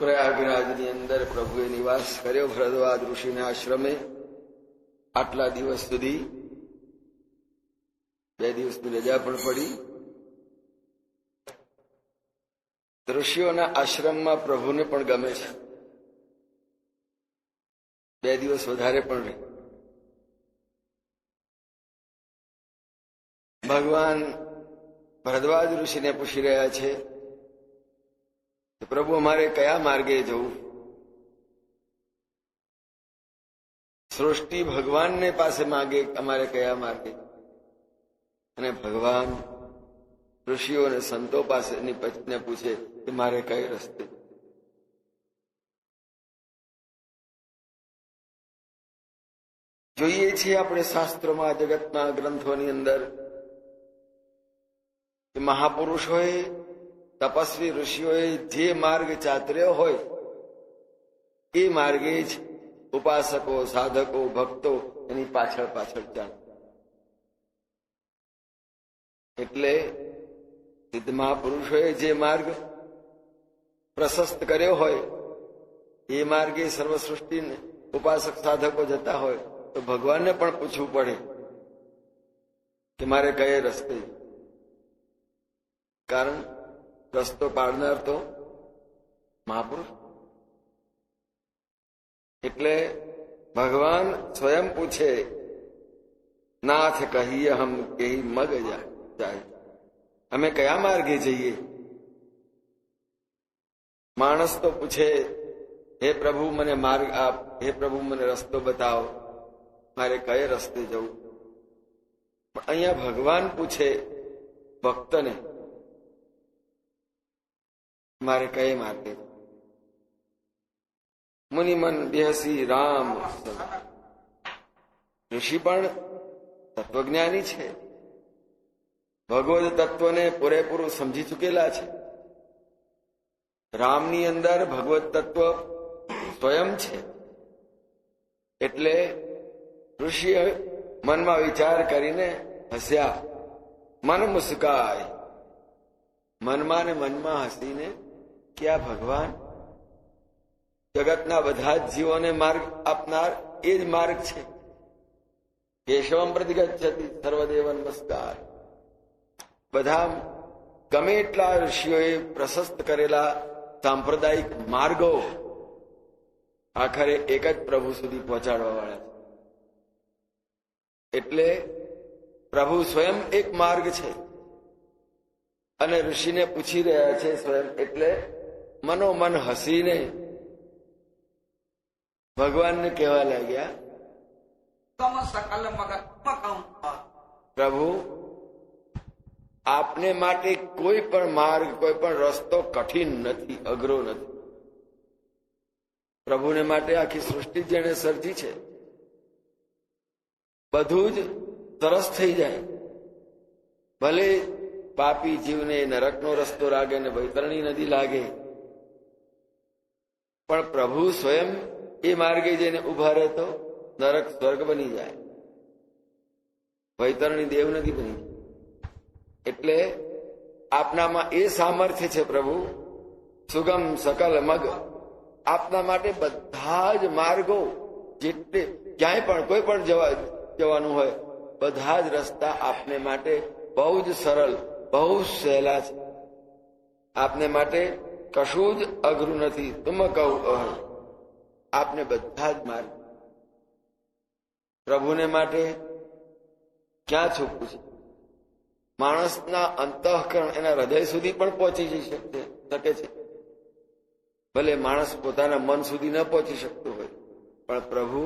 પ્રયાગરાજની અંદર પ્રભુએ નિવાસ કર્યો ભરદ્વાજ ઋષિના આશ્રમે. આટલા દિવસ સુધી 2 દિવસની રજા પણ પડી. ઋષિઓના આશ્રમમાં પ્રભુને પણ ગમે છે. 2 દિવસ વધારે પણ રહે. ભગવાન ભરદ્વાજ ઋષિને પૂછી રહ્યા છે, પ્રભુ અમારે કયા માર્ગે જવું? સૃષ્ટિ ભગવાનને પાસે માગે અમારે કયા માર્ગે? અને ભગવાન ઋષિઓ અને સંતો પાસેની પત્નીને પૂછે કે મારે કઈ રસ્તે? જોઈએ છીએ આપણે શાસ્ત્રોમાં, જગતના ગ્રંથોની અંદર કે મહાપુરુષોએ, તપસ્વી ઋષિઓએ જે માર્ગ ચાતર્યો હોય એ માર્ગે જ ઉપાસકો, સાધકો, ભક્તો એની પાછળ પાછળ ચાલે. એટલે સિદ્ધ મહાપુરુષોએ જે માર્ગ પ્રશસ્ત કર્યો હોય એ માર્ગે સર્વસૃષ્ટિને ઉપાસક સાધકો જતા હોય તો ભગવાનને પણ પૂછવું પડે કે મારે કયે રસ્તે? કારણ રસ્તો પાડનાર તો મહાપુરુષ. એટલે ભગવાન સ્વયં પૂછે, નાથ કહીએ હમ કેહી મગ જાય, અમે કયા માર્ગે જઈએ? માણસ તો પૂછે, હે પ્રભુ મને માર્ગ આપ, હે પ્રભુ મને રસ્તો બતાવો, મારે કયે રસ્તે જવું? પણ અહીંયા ભગવાન પૂછે ભક્તને, મારે કયે માર્ગે? મુનિમન બેહસી રામ. ઋષિ પણ તત્વજ્ઞાની છે, ભગવદ તત્વને પૂરેપૂરું સમજી ચૂકેલા છે. રામની અંદર ભગવદ તત્વ સ્વયં છે. એટલે ઋષિએ મનમાં વિચાર કરીને હસ્યા. મન મુસ્કાય, મનમાં ને મનમાં હસીને કે આ ભગવાન જગતના બધા જ જીવોને માર્ગ આપનાર એ જ માર્ગ છે. કેશવમ પ્રતિગચ્છતિ સર્વદેવ નમસ્કાર. બધા ગમે એટલા ઋષિઓએ પ્રશસ્ત કરેલા સાંપ્રદાયિક માર્ગો આખરે એક જ પ્રભુ સુધી પહોંચાડવા વાળા છે. એટલે પ્રભુ સ્વયં એક માર્ગ છે અને ઋષિને પૂછી રહ્યા છે સ્વયં. એટલે મનોમન હસીને ભગવાનને કહેવા લાગ્યા, પ્રભુ આપને માટે કોઈ પણ માર્ગ, કોઈ પણ રસ્તો કઠિન નથી, અઘરો નથી. પ્રભુને માટે આખી સૃષ્ટિ જેણે સર્જી છે બધું જ સરસ થઈ જાય. ભલે પાપી જીવને નરકનો રસ્તો લાગે ને વૈતરણી નદી લાગે, પણ પ્રભુ સ્વયં એ માર્ગે જઈને ઉભા રહે તો નરક સ્વર્ગ બની જાય, વૈતરણી દેવ નદી બની જાય. એટલે આપનામાં એ સામર્થ્ય છે પ્રભુ, સુગમ સકલ મગ. આપના માટે બધા જ માર્ગો, જેટલે ક્યાંય પણ કોઈ પણ જવાનું હોય બધા જ રસ્તા આપને માટે બહુ જ સરળ, બહુ જ સહેલા છે. આપને માટે કશું જ અઘરું નથી. તુમ કહું આપને બધા જ માર્ગ. પ્રભુને માટે ક્યાં છૂપવું છે? માણસના અંતઃકરણ, એના હૃદય સુધી પણ પહોંચી જઈ શકે છે. ભલે માણસ પોતાના મન સુધી ન પહોંચી શકતો હોય, પણ પ્રભુ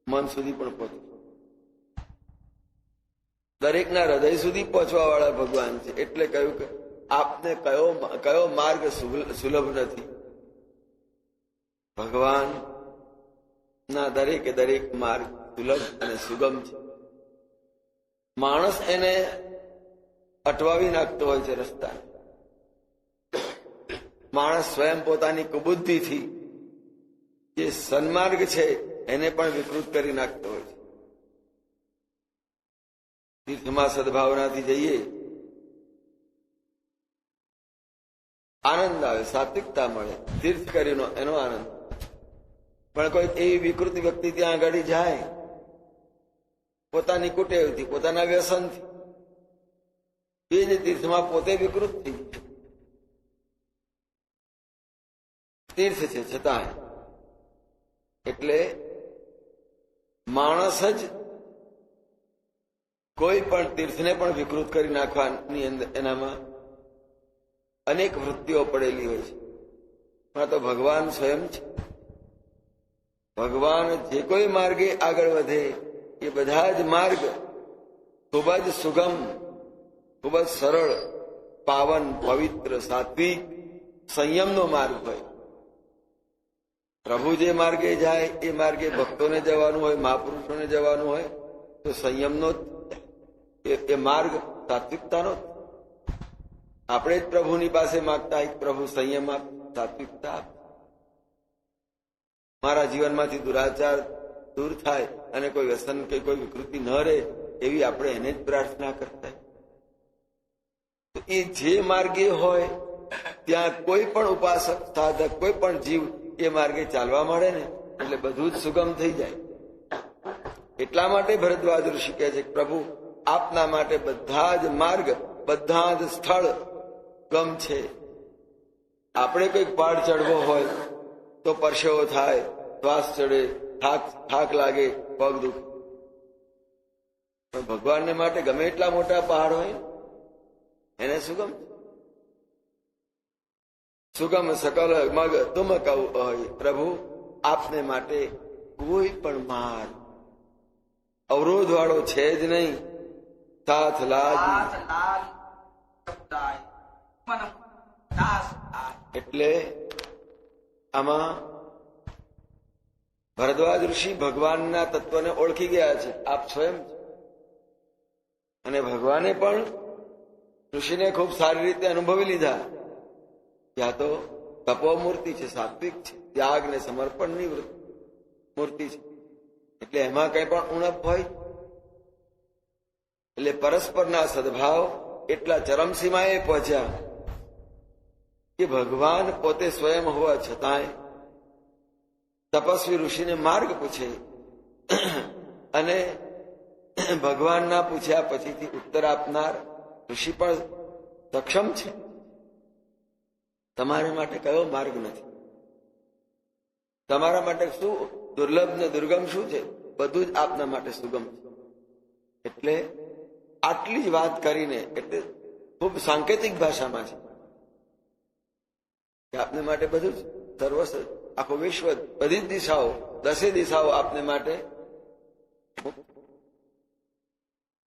મન સુધી પણ પહોંચે. દરેકના હૃદય સુધી પહોંચવા વાળા ભગવાન છે. એટલે કહ્યું કે આપને કયો માર્ગ સુલભ નથી. ભગવાન ના દરેકે દરેક માર્ગ સુલભ અને સુગમ છે. માણસ એને અટવાવી નાખતો હોય છે રસ્તા. માણસ સ્વયં પોતાની કુબુદ્ધિથી જે સન્માર્ગ છે એને પણ વિકૃત કરી નાખતો હોય છે. તીર્થમાં સદભાવનાથી જઈએ આનંદ આવે, સાત્વિકતા મળે, તીર્થ કરીને એનો આનંદ. પણ કોઈ એવી વિકૃતિ વ્યક્તિ ત્યાં આગળ જાય પોતાની કુટેવથી, પોતાના વ્યસનથી, એ જ તીર્થમાં પોતે વિકૃત થઈ ગયું. તીર્થ છે છતાં એટલે માણસ જ કોઈ પણ તીર્થને પણ વિકૃત કરી નાખવાની અંદર એનામાં અનેક વૃત્તિઓ પડેલી હોય છે. પણ તો ભગવાન સ્વયં છે. ભગવાન જે કોઈ માર્ગે આગળ વધે એ બધા જ માર્ગ ખૂબ જ સુગમ, ખૂબ જ સરળ, પાવન, પવિત્ર, સાત્વિક, સંયમનો માર્ગ હોય. પ્રભુ જે માર્ગે જાય એ માર્ગે ભક્તોને જવાનું હોય, મહાપુરુષોને જવાનું હોય તો સંયમનો એ માર્ગ સાત્વિકતાનો. આપણે જ પ્રભુની પાસે માગતા હોય પ્રભુ સંયમ આપ, સાત્વિકતા આપ, મારા જીવનમાંથી દુરાચાર દૂર થાય અને કોઈ વ્યસન કે કોઈ વિકૃતિ ન રહે એવી આપણે એને જ પ્રાર્થના કરતા. તો એ જે માર્ગે હોય ત્યાં કોઈ પણ ઉપાસક, સાધક, કોઈ પણ જીવ એ માર્ગે ચાલવા મળે ને એટલે બધું જ સુગમ થઈ જાય. એટલા માટે ભરદ્વાજ ઋષિ કહે છે પ્રભુ આપના માટે બધા જ માર્ગ, બધા જ સ્થળ ગમ છે. આપણે કોઈક પહાડ ચડવો હોય તો પરસેવો થાય, શ્વાસ ચડે, થાક લાગે, પગ દુખે. પણ ભગવાનને માટે ગમે એટલા મોટા પહાડ હોય એને સુગમ, સુગમ સકલ મગ તુમ કહું હોય. પ્રભુ આપને માટે કોઈ પણ માર્ગ અવરોધ વાળો છે જ નહીં. સાથ લાજ એટલે આમાં ભરદ્વાજ ઋષિ ભગવાનના તત્વને ઓળખી ગયા છે. આપ સ્વયં અને ભગવાને પણ ઋષિને ખૂબ સારી રીતે અનુભવી લીધા. ત્યાં તો તપોમૂર્તિ છે, સાત્વિક છે, ત્યાગ ને સમર્પણની મૂર્તિ છે. એટલે એમાં કઈ પણ ઉણપ હોય એટલે પરસ્પરના સદભાવ એટલા ચરમસીમાએ પહોંચ્યા કે ભગવાન પોતે સ્વયં હોવા છતાંય તપસ્વી ઋષિને માર્ગ પૂછે અને ભગવાનના પૂછ્યા પછીથી ઉત્તર આપનાર ઋષિ પણ સક્ષમ છે. તમારા માટે કયો માર્ગ નથી, તમારા માટે શું દુર્લભ ને દુર્ગમ શું છે, બધું જ આપના માટે સુગમ છે. એટલે આટલી જ વાત કરીને, એટલે ખૂબ સાંકેતિક ભાષામાં છે કે આપને માટે બધું જ સર્વસ્વ, આખું વિશ્વ, બધી જ દિશાઓ, 10 દિશાઓ આપને માટે,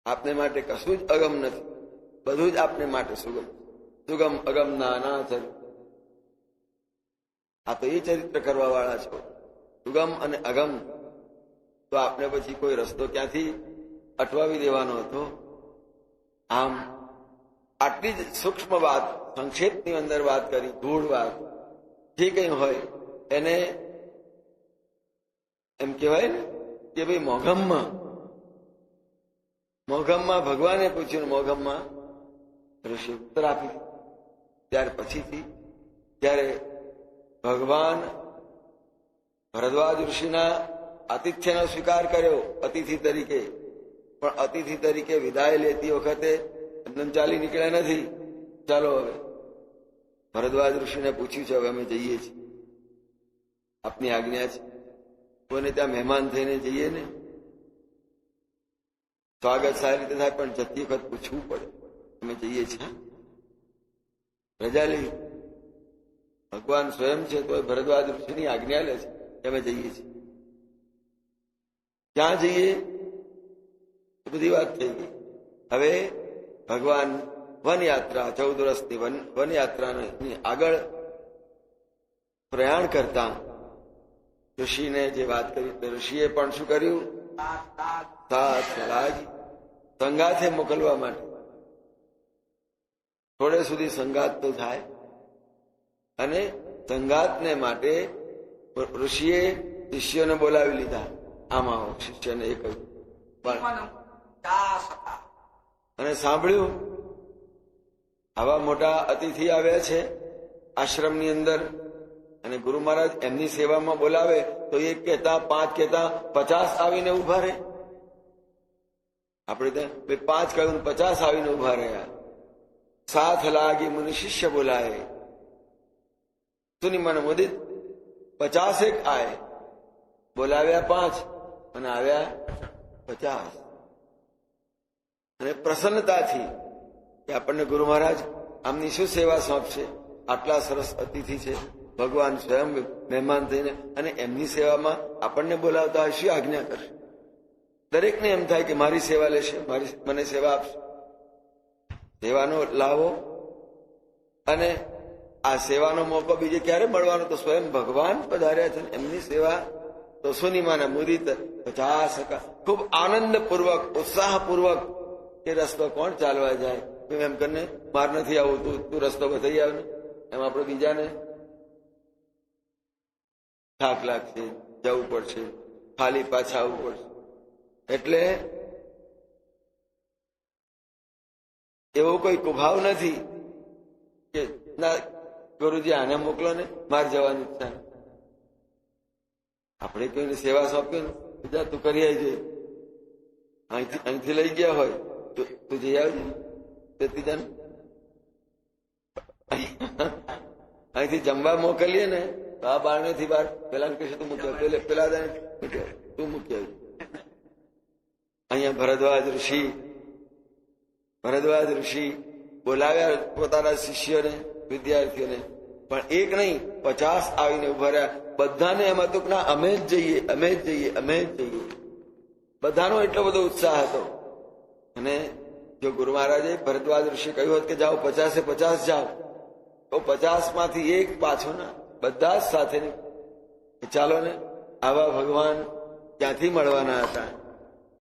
આપને માટે કશું જ અગમ નથી, બધું જ આપને માટે સુગમ. સુગમ અગમ નાના ચરિત્ર, આ તો એ ચરિત્ર કરવા વાળા છો, સુગમ અને અગમ. તો આપને પછી કોઈ રસ્તો ક્યાંથી અટવાવી દેવાનો હતો. આમ આટલી જ સૂક્ષ્મ વાત સંક્ષેપની અંદર વાત કરી, ગૂઢ વાત જે કઈ હોય એને એમ કહેવાય ને કે ભાઈ મોઘમમાં ભગવાને પૂછ્યું, મોઘમમાં ઋષિ ઉત્તર આપી. ત્યાર પછીથી જ્યારે ભગવાન ભરદ્વાજ ઋષિના આતિથ્યનો સ્વીકાર કર્યો અતિથિ તરીકે, પણ અતિથિ તરીકે વિદાય લેતી વખતે એકદમ ચાલી નીકળ્યા નથી. ચાલો હવે ભરદ્વાજ ઋષિને પૂછ્યું છે, હવે અમે જઈએ છીએ, આપની આજ્ઞા છે. કોઈને ત્યાં મહેમાન થઈને જઈએ ને, સ્વાગત સારી રીતે થાય, પણ જતી વખત પૂછવું પડે, અમે જઈએ છીએ, રજા લઈ. ભગવાન સ્વયં છે તો ભરદ્વાજ ઋષિની આજ્ઞા લે છે કે અમે જઈએ છીએ. ક્યાં જઈએ બધી વાત થઈ ગઈ. હવે ભગવાન વનયાત્રા 14 વર્ષની વનયાત્રાની આગળ પ્રયાણ કરતા ઋષિને જે વાત કરી, ઋષિએ પણ શું કર્યું, સાથ લાગી સંગાથે મોકલવા માટે. થોડે સુધી સંગાત તો થાય અને સંગાતને માટે ઋષિએ શિષ્યોને બોલાવી લીધા. આમાં શિષ્યને એ કહ્યું અને સાંભળ્યું આવા મોટા અતિથિ આવ્યા છે આશ્રમની અંદર અને ગુરુ મહારાજ એમની સેવામાં બોલાવે તો 1 કહેતા 5 કહેતા 50 આવીને ઉભા રહે. આપણે ત્યાં 5 કહ્યું 50 આવીને ઉભા રહ્યા. સાથ લાગી મુનિ શિષ્ય બોલાય સુની મન મુદિત 50 એક આય. બોલાવ્યા 5 અને આવ્યા 50. અને પ્રસન્નતાથી કે આપણને ગુરુ મહારાજ આમની શું સેવા સોંપશે. આટલા સરસ અતિથિ છે, ભગવાન સ્વયં મહેમાન થઈને અને એમની સેવામાં આપણને બોલાવતા હોય, શું આજ્ઞા કરશે. દરેકને એમ થાય કે મારી સેવા લેશે, મને સેવા આપશે. સેવાનો લાવો અને આ સેવાનો મોકો બીજે ક્યારે મળવાનો? તો સ્વયં ભગવાન પધાર્યા છે એમની સેવા. તો સુનિમાના મુદિત 50 ખૂબ આનંદપૂર્વક ઉત્સાહપૂર્વક એ રસ્તો કોણ ચાલવા જાય. એમ કરીને માર નથી આવું, તું રસ્તો બતાવી આવ ને. એમ આપણે બીજાને થાક લાગશે, જવું પડશે, ખાલી પાછા આવવું પડશે. એટલે એવો કોઈ કુભાવ નથી કે ના ગુરુજી આને મોકલો ને, મારે જવાની ઈચ્છા નથી. આપણે કોઈને સેવા સોંપી ને તું કરી આવજે, અહીંથી લઈ ગયા હોય તો તું જઈ આવજે. તેથી અહીંથી જમવા મોકલીએ ને તો આ બારણેથી બહાર પેલા કહેશે તું મૂકી આવ, પેલા તું મૂકી આવજે. અહીંયા ભરદ્વાજ ઋષિ બોલાવ્યા પોતાના શિષ્યોને, વિદ્યાર્થીઓને, પણ એક નહીં 50 આવીને ઉભા રહ્યા. બધાને એમ હતું કે ના અમે જ જઈએ, અમે જ જઈએ, અમે જ જઈએ. બધાનો એટલો બધો ઉત્સાહ હતો. અને જો ગુરુ મહારાજે ભરદ્વાજ ઋષિ કહ્યું હોત કે જાઓ 50 જાઓ, તો 50માંથી એક પાછો ના, બધા જ સાથે ચાલો ને. આવા ભગવાન ક્યાંથી મળવાના હતા?